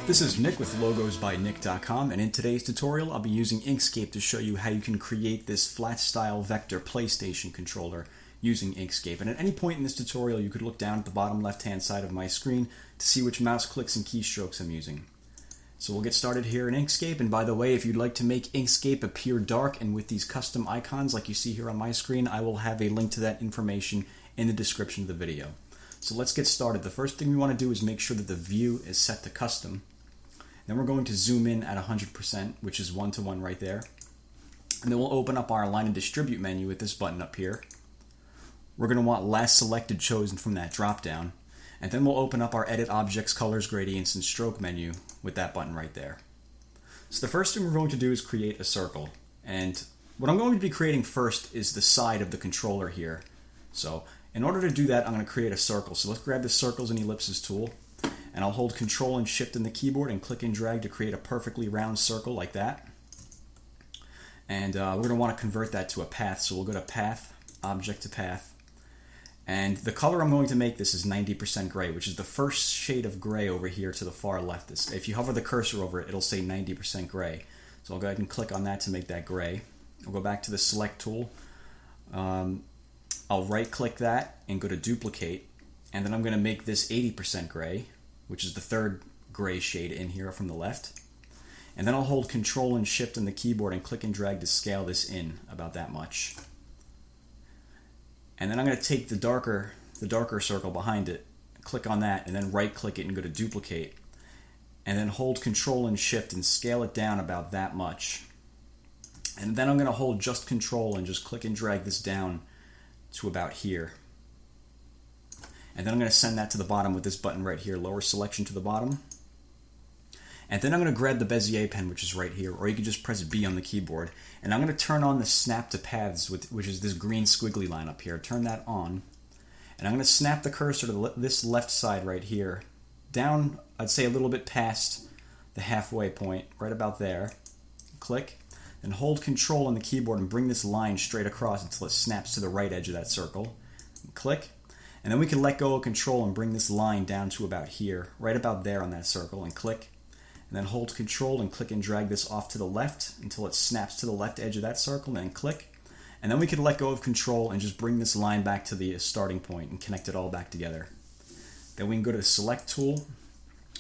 This is Nick with logosbynick.com, and in today's tutorial I'll be using Inkscape to show you how you can create this flat style vector PlayStation controller using Inkscape. And at any point in this tutorial you could look down at the bottom left hand side of my screen to see which mouse clicks and keystrokes I'm using. So we'll get started here in Inkscape, and by the way, if you'd like to make Inkscape appear dark and with these custom icons like you see here on my screen, I will have a link to that information in the description of the video. So let's get started. The first thing we want to do is make sure that the view is set to custom. Then we're going to zoom in at 100%, which is 1:1 right there. And then we'll open up our Align and Distribute menu with this button up here. We're going to want Last Selected chosen from that drop down. And then we'll open up our Edit Objects, Colors, Gradients, and Stroke menu with that button right there. So the first thing we're going to do is create a circle. And what I'm going to be creating first is the side of the controller here. So in order to do that, I'm going to create a circle. So let's grab the Circles and Ellipses tool. And I'll hold Control and Shift in the keyboard and click and drag to create a perfectly round circle like that. And we're going to want to convert that to a path. So we'll go to Path, Object to Path. And the color I'm going to make this is 90% gray, which is the first shade of gray over here to the far left. If you hover the cursor over it, it'll say 90% gray. So I'll go ahead and click on that to make that gray. I'll go back to the Select tool. I'll right click that and go to Duplicate. And then I'm going to make this 80% gray, which is the third gray shade in here from the left. And then I'll hold Control and Shift on the keyboard and click and drag to scale this in about that much. And then I'm going to take the darker circle behind it, click on that, and then right click it and go to Duplicate. And then hold Control and Shift and scale it down about that much. And then I'm going to hold just Control and just click and drag this down to about here. And then I'm going to send that to the bottom with this button right here, Lower Selection to the bottom. And then I'm going to grab the Bezier pen, which is right here, or you can just press B on the keyboard. And I'm going to turn on the Snap to Paths, which is this green squiggly line up here. Turn that on. And I'm going to snap the cursor to this left side right here, down, I'd say a little bit past the halfway point, right about there. Click, and hold Control on the keyboard and bring this line straight across until it snaps to the right edge of that circle. Click. And then we can let go of Control and bring this line down to about here, right about there on that circle, and click. And then hold Control and click and drag this off to the left until it snaps to the left edge of that circle, and then click. And then we can let go of Control and just bring this line back to the starting point and connect it all back together. Then we can go to the Select tool.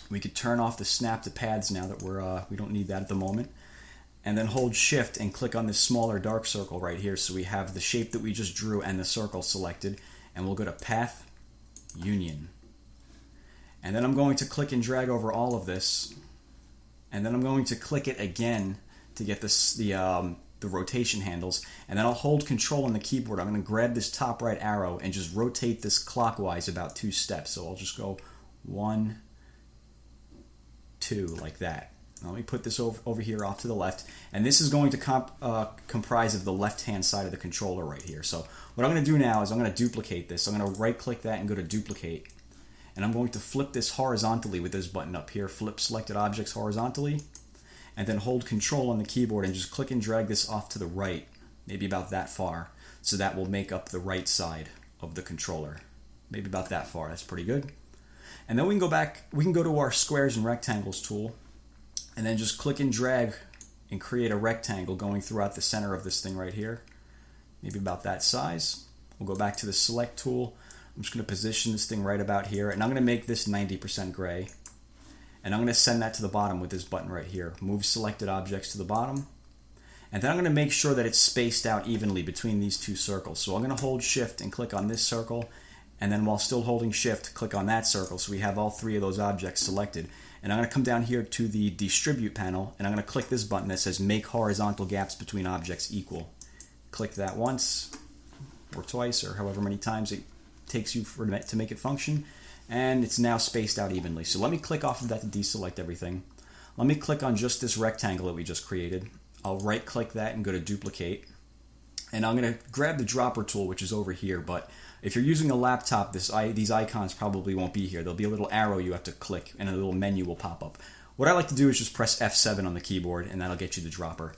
We could turn off the Snap to Paths now that we don't need that at the moment. And then hold Shift and click on this smaller dark circle right here so we have the shape that we just drew and the circle selected. And we'll go to Path, Union. And then I'm going to click and drag over all of this. And then I'm going to click it again to get the rotation handles. And then I'll hold Control on the keyboard. I'm going to grab this top right arrow and just rotate this clockwise about 2 steps. So I'll just go 1, 2, like that. Now let me put this over here off to the left. And this is going to comprise of the left-hand side of the controller right here. So what I'm going to do now is I'm going to duplicate this. I'm going to right-click that and go to Duplicate. And I'm going to flip this horizontally with this button up here. Flip Selected Objects horizontally. And then hold Control on the keyboard and just click and drag this off to the right, maybe about that far. So that will make up the right side of the controller. Maybe about that far. That's pretty good. And then we can go back. We can go to our Squares and Rectangles tool. And then just click and drag and create a rectangle going throughout the center of this thing right here. Maybe about that size. We'll go back to the Select tool. I'm just going to position this thing right about here. And I'm going to make this 90% gray. And I'm going to send that to the bottom with this button right here. Move Selected Objects to the bottom. And then I'm going to make sure that it's spaced out evenly between these 2 circles. So I'm going to hold Shift and click on this circle. And then while still holding Shift, click on that circle. So we have all 3 of those objects selected. And I'm going to come down here to the Distribute panel, and I'm going to click this button that says Make Horizontal Gaps Between Objects Equal. Click that once, or twice, or however many times it takes you to make it function, and it's now spaced out evenly. So let me click off of that to deselect everything. Let me click on just this rectangle that we just created. I'll right-click that and go to Duplicate. And I'm going to grab the dropper tool, which is over here, but if you're using a laptop, these icons probably won't be here. There'll be a little arrow you have to click, and a little menu will pop up. What I like to do is just press F7 on the keyboard, and that'll get you the dropper.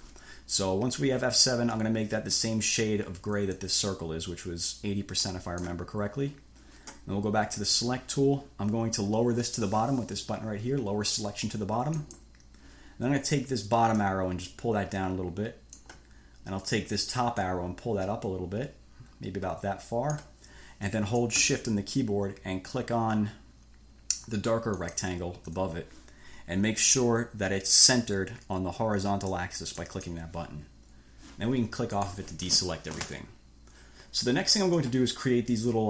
So once we have F7, I'm going to make that the same shade of gray that this circle is, which was 80% if I remember correctly. Then we'll go back to the select tool. I'm going to lower this to the bottom with this button right here, lower selection to the bottom. Then I'm going to take this bottom arrow and just pull that down a little bit. And I'll take this top arrow and pull that up a little bit, maybe about that far. And then hold Shift on the keyboard and click on the darker rectangle above it. And make sure that it's centered on the horizontal axis by clicking that button. Then we can click off of it to deselect everything. So the next thing I'm going to do is create these little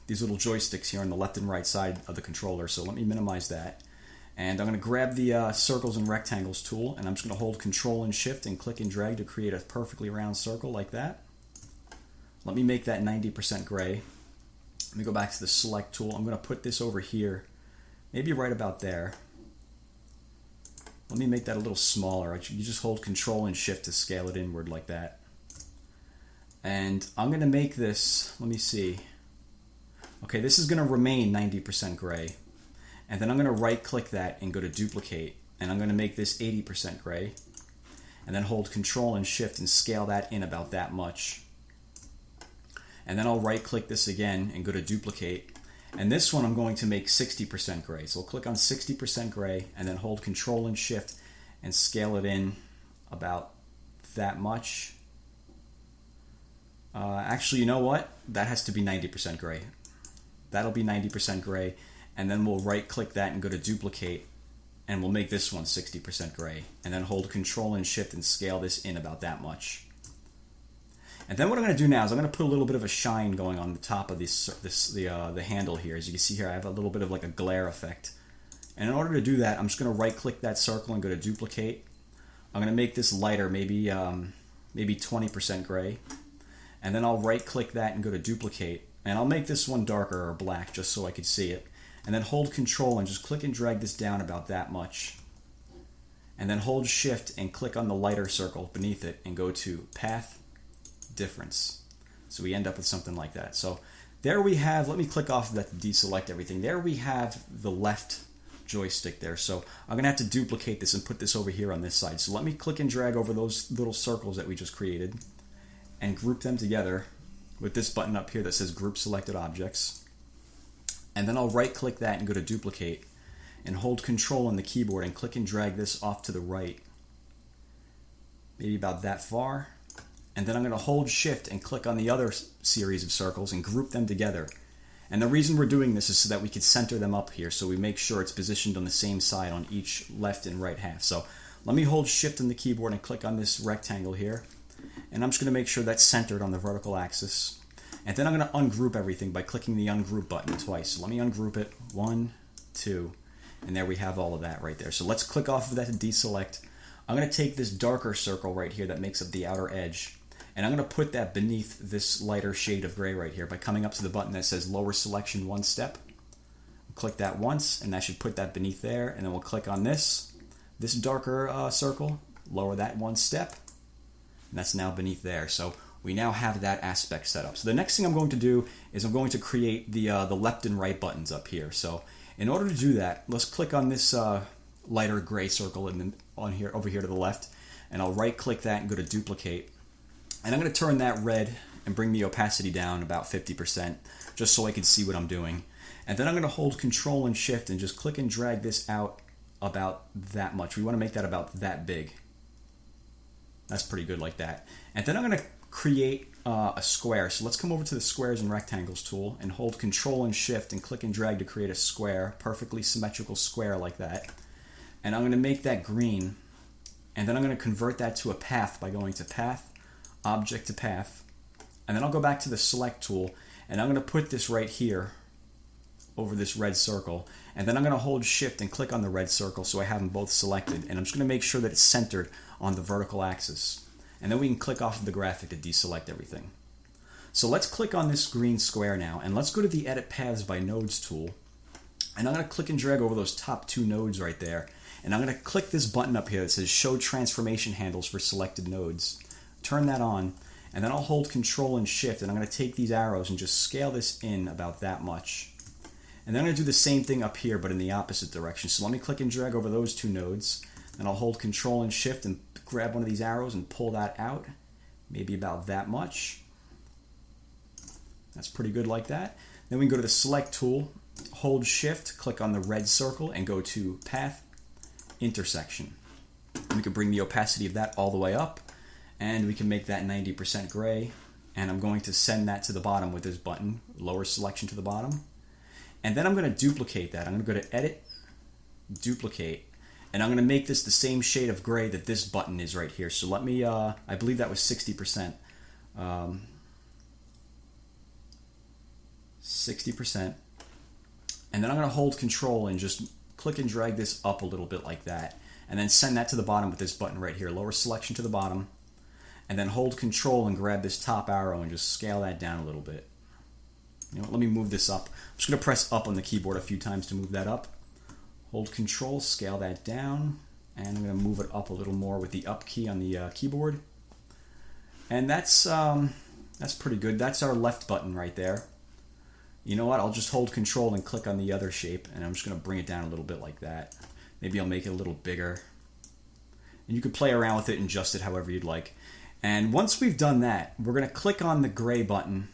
joysticks here on the left and right side of the controller. So let me minimize that. And I'm going to grab the circles and rectangles tool, and I'm just going to hold Control and Shift and click and drag to create a perfectly round circle like that. Let me make that 90% gray. Let me go back to the select tool. I'm going to put this over here, maybe right about there. Let me make that a little smaller. You just hold Control and Shift to scale it inward like that. And I'm going to make this, let me see. Okay, this is going to remain 90% gray. And then I'm going to right click that and go to duplicate. And I'm going to make this 80% gray. And then hold Control and Shift and scale that in about that much. And then I'll right click this again and go to duplicate. And this one I'm going to make 60% gray. So I'll click on 60% gray and then hold Control and Shift and scale it in about that much. Actually, you know what? That has to be 90% gray. That'll be 90% gray. And then we'll right click that and go to duplicate. And we'll make this one 60% gray. And then hold Control and Shift and scale this in about that much. And then what I'm going to do now is I'm going to put a little bit of a shine going on the top of the handle here. As you can see here, I have a little bit of like a glare effect. And in order to do that, I'm just going to right click that circle and go to duplicate. I'm going to make this lighter, maybe 20% gray. And then I'll right click that and go to duplicate. And I'll make this one darker or black just so I could see it. And then hold Control and just click and drag this down about that much. And then hold Shift and click on the lighter circle beneath it and go to Path, Difference. So we end up with something like that. So there we have, let me click off of that to deselect everything. There we have the left joystick there. So I'm going to have to duplicate this and put this over here on this side. So let me click and drag over those little circles that we just created and group them together with this button up here that says Group Selected Objects. And then I'll right click that and go to duplicate and hold Control on the keyboard and click and drag this off to the right. Maybe about that far. And then I'm going to hold Shift and click on the other series of circles and group them together. And the reason we're doing this is so that we could center them up here so we make sure it's positioned on the same side on each left and right half. So let me hold Shift on the keyboard and click on this rectangle here. And I'm just going to make sure that's centered on the vertical axis. And then I'm going to ungroup everything by clicking the ungroup button twice. So let me ungroup it. 1, 2, and there we have all of that right there. So let's click off of that to deselect. I'm going to take this darker circle right here that makes up the outer edge. And I'm going to put that beneath this lighter shade of gray right here by coming up to the button that says Lower Selection one step. Click that once, and that should put that beneath there. And then we'll click on this darker circle, lower that one step. And that's now beneath there. So we now have that aspect set up. So the next thing I'm going to do is I'm going to create the left and right buttons up here. So in order to do that, let's click on this lighter gray circle and then over here to the left. And I'll right click that and go to duplicate. And I'm going to turn that red and bring the opacity down about 50% just so I can see what I'm doing. And then I'm going to hold Control and Shift and just click and drag this out about that much. We want to make that about that big. That's pretty good like that. And then I'm going to create a square. So let's come over to the Squares and Rectangles tool and hold Control and Shift and click and drag to create a square, perfectly symmetrical square like that. And I'm going to make that green. And then I'm going to convert that to a path by going to Path, Object to Path. And then I'll go back to the Select tool and I'm going to put this right here over this red circle. And then I'm going to hold Shift and click on the red circle so I have them both selected. And I'm just going to make sure that it's centered on the vertical axis. And then we can click off of the graphic to deselect everything. So let's click on this green square now, and let's go to the Edit Paths by Nodes tool. And I'm going to click and drag over those top two nodes right there. And I'm going to click this button up here that says Show Transformation Handles for Selected Nodes. Turn that on, and then I'll hold Control and Shift, and I'm going to take these arrows and just scale this in about that much. And then I'm going to do the same thing up here, but in the opposite direction. So let me click and drag over those two nodes, and I'll hold Control and Shift and grab one of these arrows and pull that out, maybe about that much. That's pretty good like that. Then we can go to the select tool, hold shift, click on the red circle, and go to path intersection. And we can bring the opacity of that all the way up, and we can make that 90% gray. And I'm going to send that to the bottom with this button, lower selection to the bottom. And then I'm going to duplicate that. I'm going to go to Edit, Duplicate, and I'm going to make this the same shade of gray that this button is right here. So let me, I believe that was 60%. 60%. And then I'm going to hold Control and just click and drag this up a little bit like that. And then send that to the bottom with this button right here, lower selection to the bottom. And then hold Control and grab this top arrow and just scale that down a little bit. You know, let me move this up. I'm just going to press up on the keyboard a few times to move that up. Hold Control, scale that down, and I'm going to move it up a little more with the up key on the keyboard. And that's pretty good. That's our left button right there. You know what? I'll just hold Control and click on the other shape, and I'm just going to bring it down a little bit like that. Maybe I'll make it a little bigger. And you can play around with it and adjust it however you'd like. And once we've done that, we're going to click on the gray button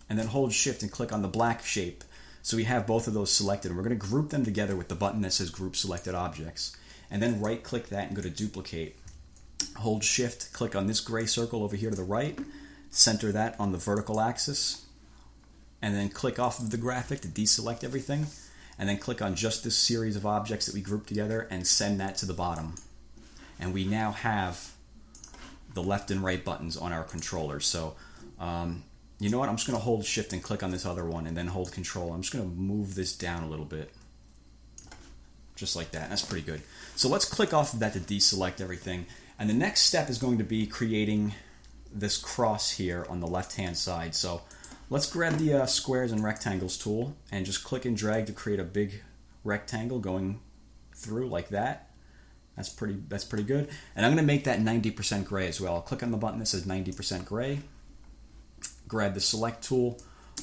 and then hold shift and click on the black shape. So we have both of those selected. And we're going to group them together with the button that says Group Selected Objects. And then right click that and go to Duplicate. Hold shift, click on this gray circle over here to the right, center that on the vertical axis, and then click off of the graphic to deselect everything, and then click on just this series of objects that we grouped together and send that to the bottom. And we now have the left and right buttons on our controller. So you know what, I'm just going to hold shift and click on this other one and then hold Control. I'm just going to move this down a little bit, just like that. That's pretty good. So let's click off of that to deselect everything. And the next step is going to be creating this cross here on the left hand side. So let's grab the squares and rectangles tool and just click and drag to create a big rectangle going through like that. That's pretty good. And I'm going to make that 90% gray as well. I'll click on the button that says 90% gray. Grab the select tool,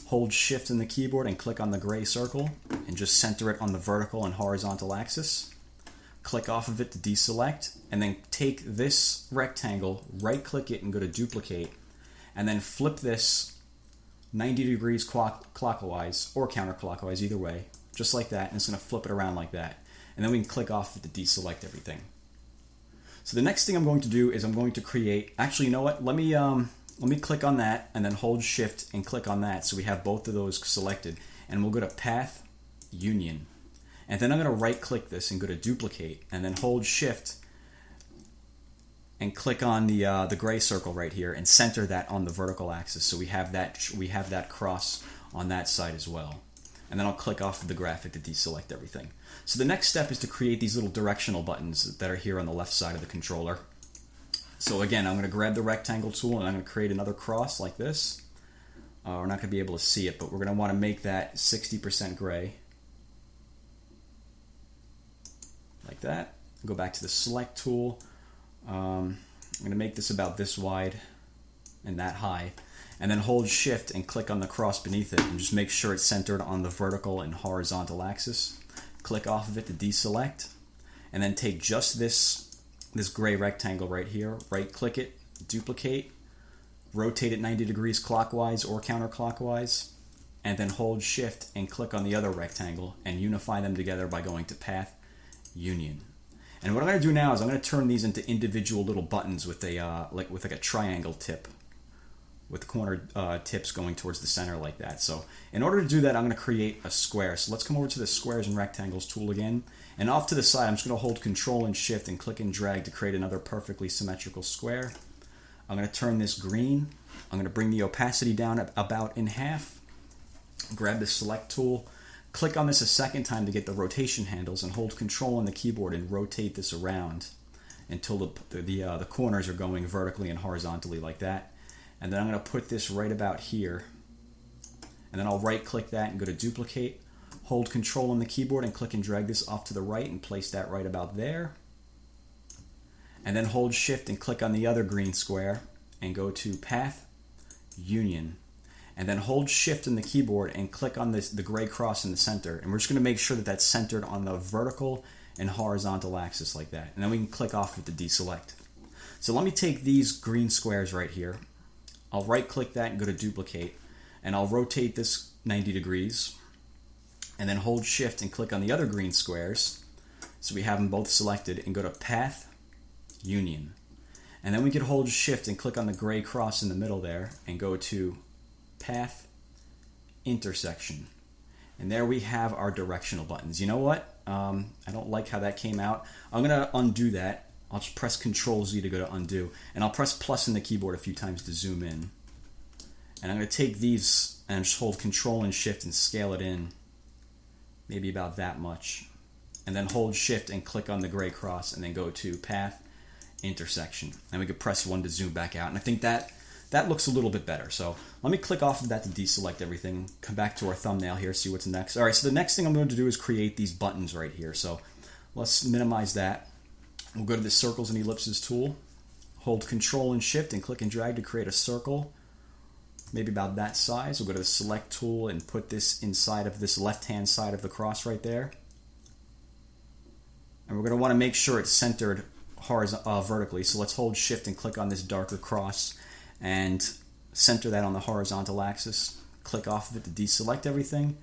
hold shift in the keyboard and click on the gray circle and just center it on the vertical and horizontal axis. Click off of it to deselect, and then take this rectangle, right click it and go to Duplicate, and then flip this 90 degrees clockwise or counterclockwise, either way, just like that, and it's going to flip it around like that. And then we can click off to deselect everything. So the next thing I'm going to do is I'm going to create, actually, you know what, let me click on that and then hold shift and click on that so we have both of those selected, and we'll go to Path Union. And then I'm going to right click this and go to Duplicate and then hold shift and click on the gray circle right here and center that on the vertical axis so we have that cross on that side as well. And then I'll click off of the graphic to deselect everything. So the next step is to create these little directional buttons that are here on the left side of the controller. So again, I'm going to grab the rectangle tool and I'm going to create another cross like this. We're not going to be able to see it, but we're going to want to make that 60% gray. Like that. Go back to the select tool. I'm going to make this about this wide and that high. And then hold shift and click on the cross beneath it and just make sure it's centered on the vertical and horizontal axis. Click off of it to deselect. And then take just this gray rectangle right here, right click it, duplicate, rotate it 90 degrees clockwise or counterclockwise, and then hold shift and click on the other rectangle and unify them together by going to Path Union. And what I'm going to do now is I'm going to turn these into individual little buttons with a like a triangle tip, with the corner tips going towards the center like that. So in order to do that, I'm going to create a square. So let's come over to the squares and rectangles tool again, and off to the side I'm just going to hold Control and Shift and click and drag to create another perfectly symmetrical square. I'm going to turn this green. I'm going to bring the opacity down about in half. Grab the select tool, click on this a second time to get the rotation handles, and hold Control on the keyboard and rotate this around until the corners are going vertically and horizontally like that. And then I'm going to put this right about here. And then I'll right click that and go to Duplicate, hold Control on the keyboard and click and drag this off to the right and place that right about there. And then hold Shift and click on the other green square and go to Path Union. And then hold Shift in the keyboard and click on the gray cross in the center. And we're just going to make sure that that's centered on the vertical and horizontal axis like that. And then we can click off with the deselect. So let me take these green squares right here. I'll right click that and go to Duplicate. and I'll rotate this 90 degrees, and then hold shift and click on the other green squares, so we have them both selected, and go to Path, Union. And then we could hold shift and click on the gray cross in the middle there, and go to Path, Intersection. And there we have our directional buttons. You know what? I don't like how that came out. I'm going to undo that. I'll just press Control Z to go to undo. And I'll press plus in the keyboard a few times to zoom in. And I'm going to take these and just hold Control and Shift and scale it in. Maybe about that much. And then hold Shift and click on the gray cross and then go to Path, Intersection. And we could press 1 to zoom back out. And I think that looks a little bit better. So let me click off of that to deselect everything. Come back to our thumbnail here, see what's next. All right, so the next thing I'm going to do is create these buttons right here. So let's minimize that. We'll go to the circles and ellipses tool. Hold Control and Shift and click and drag to create a circle. Maybe about that size. We'll go to the select tool and put this inside of this left-hand side of the cross right there. And we're going to want to make sure it's centered vertically. So let's hold shift and click on this darker cross and center that on the horizontal axis. Click off of it to deselect everything,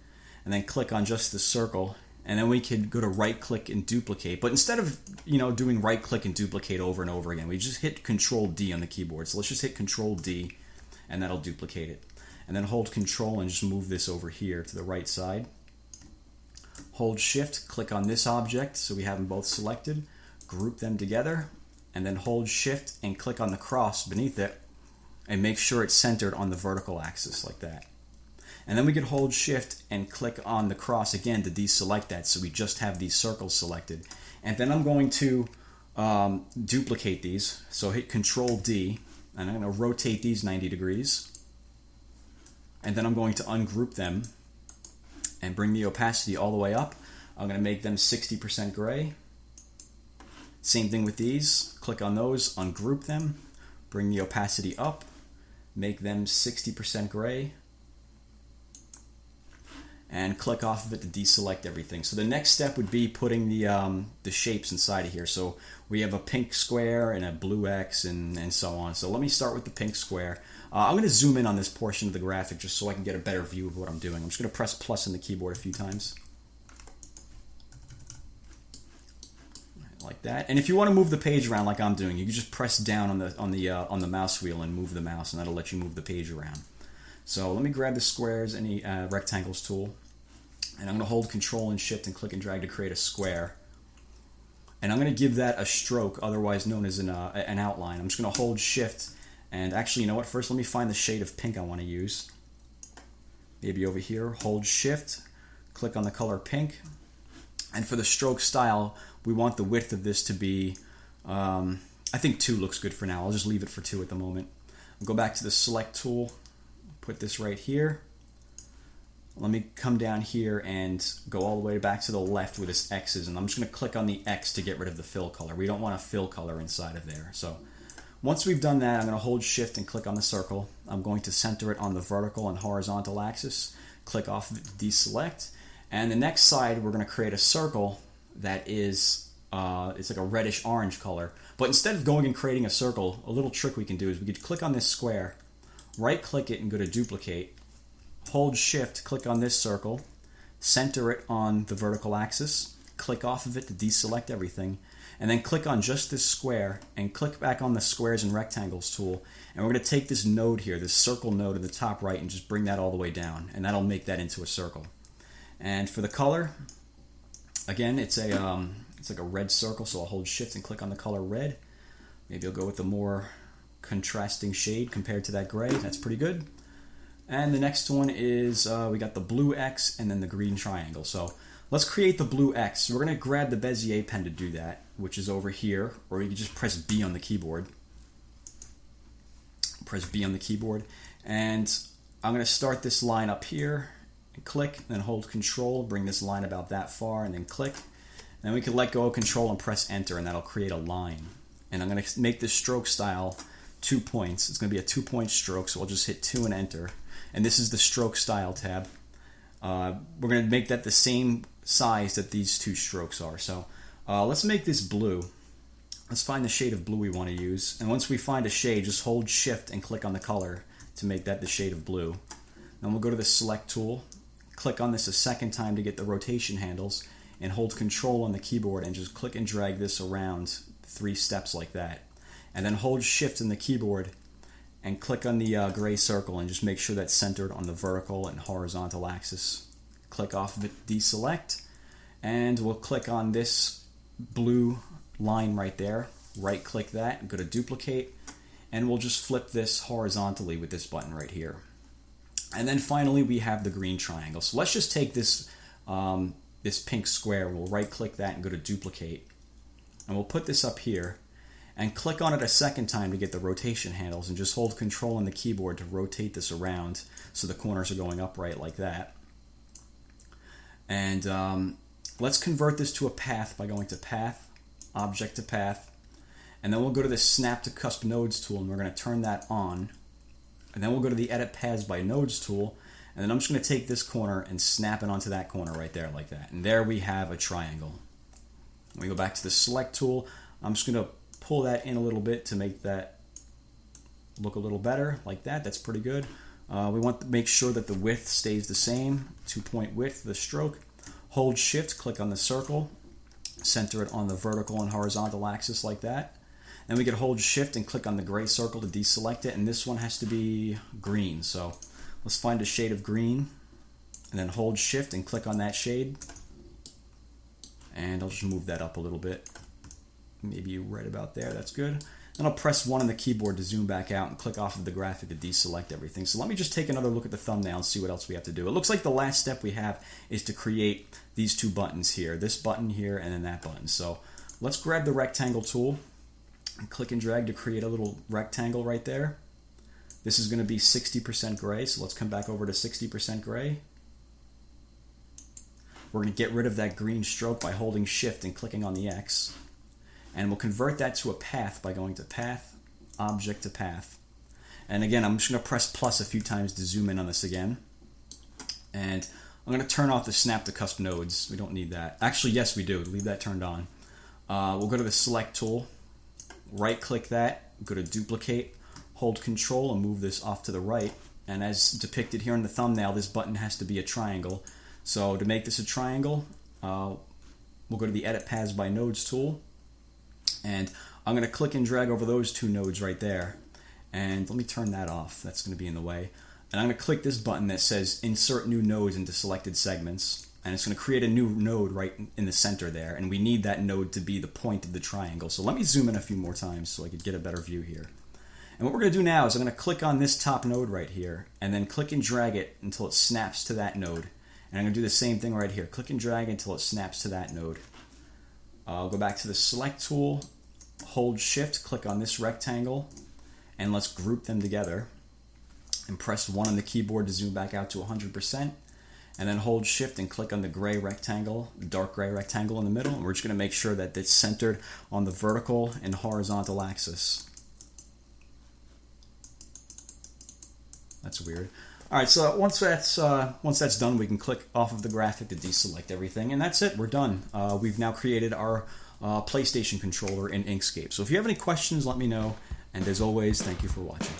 and then click on just the circle. And then we could go to right click and duplicate. But instead of doing right click and duplicate over and over again, we just hit Control D on the keyboard. So let's just hit Control D, and that'll duplicate it. And then hold Control and just move this over here to the right side. Hold Shift, click on this object so we have them both selected, group them together, and then hold Shift and click on the cross beneath it and make sure it's centered on the vertical axis like that. And then we could hold Shift and click on the cross again to deselect that so we just have these circles selected. And then I'm going to duplicate these, so hit Control D, and I'm going to rotate these 90 degrees. And then I'm going to ungroup them and bring the opacity all the way up. I'm going to make them 60% gray. Same thing with these. Click on those, ungroup them, bring the opacity up, make them 60% gray, and click off of it to deselect everything. So the next step would be putting the shapes inside of here. So we have a pink square and a blue X and so on. So let me start with the pink square. I'm going to zoom in on this portion of the graphic just so I can get a better view of what I'm doing. I'm just going to press plus on the keyboard a few times. Like that. And if you want to move the page around like I'm doing, you can just press down on the mouse wheel and move the mouse, and that'll let you move the page around. So let me grab the squares and the rectangles tool, and I'm going to hold Control and Shift and click and drag to create a square. And I'm going to give that a stroke, otherwise known as an outline. I'm just going to hold Shift, and actually, you know what? First, let me find the shade of pink I want to use. Maybe over here. Hold Shift, click on the color pink, and for the stroke style, we want the width of this to be, I think 2 looks good for now. I'll just leave it for 2 at the moment. I'll go back to the Select tool, put this right here. Let me come down here and go all the way back to the left where this X is, and I'm just going to click on the X to get rid of the fill color. We don't want a fill color inside of there. So once we've done that, I'm going to hold Shift and click on the circle. I'm going to center it on the vertical and horizontal axis. Click off of it to deselect. And the next side, we're going to create a circle that is, it's like a reddish orange color. But instead of going and creating a circle, a little trick we can do is we could click on this square, right click it and go to duplicate, hold Shift, click on this circle, center it on the vertical axis, click off of it to deselect everything, and then click on just this square and click back on the squares and rectangles tool, and we're going to take this node here, this circle node in the top right, and just bring that all the way down, and that'll make that into a circle. And for the color, again, it's like a red circle, so I'll hold Shift and click on the color red. Maybe I'll go with the more contrasting shade compared to that gray. That's pretty good. And the next one is we got the blue X and then the green triangle. So let's create the blue X. So we're going to grab the Bezier pen to do that, which is over here, or you can just press B on the keyboard. Press B on the keyboard, and I'm going to start this line up here and click, and then hold Control, bring this line about that far, and then click. And then we can let go of Control and press Enter, and that'll create a line. And I'm going to make this stroke style 2 points. It's going to be a 2-point stroke, so I'll just hit 2 and Enter. And this is the stroke style tab. We're going to make that the same size that these 2 strokes are. So let's make this blue. Let's find the shade of blue we want to use. And once we find a shade, just hold Shift and click on the color to make that the shade of blue. Then we'll go to the select tool, click on this a second time to get the rotation handles, and hold control on the keyboard and just click and drag this around 3 steps like that. And then hold shift in the keyboard and click on the gray circle and just make sure that's centered on the vertical and horizontal axis. Click off of it, deselect, and we'll click on this blue line right there, right click that, go to duplicate, and we'll just flip this horizontally with this button right here. And then finally we have the green triangle. So let's just take this this pink square, we'll right click that and go to duplicate, and we'll put this up here and click on it a second time to get the rotation handles, and just hold control on the keyboard to rotate this around so the corners are going upright like that. And let's convert this to a path by going to Path, Object to Path, and then we'll go to the Snap to Cusp Nodes tool, and we're going to turn that on. And then we'll go to the Edit Paths by Nodes tool, and then I'm just going to take this corner and snap it onto that corner right there like that. And there we have a triangle. When we go back to the Select tool, I'm just going to pull that in a little bit to make that look a little better like that. That's pretty good. We want to make sure that the width stays the same, 2-point width for the stroke. Hold shift, click on the circle, center it on the vertical and horizontal axis like that. Then we can hold shift and click on the gray circle to deselect it, and this one has to be green. So let's find a shade of green, and then hold shift and click on that shade. And I'll just move that up a little bit. Maybe right about there, that's good. Then I'll press 1 on the keyboard to zoom back out and click off of the graphic to deselect everything. So let me just take another look at the thumbnail and see what else we have to do. It looks like the last step we have is to create these 2 buttons here. This button here and then that button. So let's grab the rectangle tool and click and drag to create a little rectangle right there. This is going to be 60% gray, so let's come back over to 60% gray. We're going to get rid of that green stroke by holding shift and clicking on the X. And we'll convert that to a path by going to Path, Object to Path. And again, I'm just going to press plus a few times to zoom in on this again. And I'm going to turn off the Snap to Cusp Nodes. We don't need that. Actually, yes, we do. Leave that turned on. We'll go to the Select tool, right click that, go to Duplicate, hold Control and move this off to the right. And as depicted here in the thumbnail, this button has to be a triangle. So to make this a triangle, we'll go to the Edit Paths by Nodes tool. And I'm going to click and drag over those 2 nodes right there. And let me turn that off. That's going to be in the way. And I'm going to click this button that says Insert New Nodes into Selected Segments. And it's going to create a new node right in the center there. And we need that node to be the point of the triangle. So let me zoom in a few more times so I could get a better view here. And what we're going to do now is I'm going to click on this top node right here. And then click and drag it until it snaps to that node. And I'm going to do the same thing right here. Click and drag until it snaps to that node. I'll go back to the Select tool, hold shift, click on this rectangle, and let's group them together. And press 1 on the keyboard to zoom back out to 100%. And then hold shift and click on the gray rectangle, the dark gray rectangle in the middle. And we're just going to make sure that it's centered on the vertical and horizontal axis. That's weird. All right, so once that's done, we can click off of the graphic to deselect everything, and that's it. We're done. We've now created our PlayStation controller in Inkscape. So if you have any questions, let me know. And as always, thank you for watching.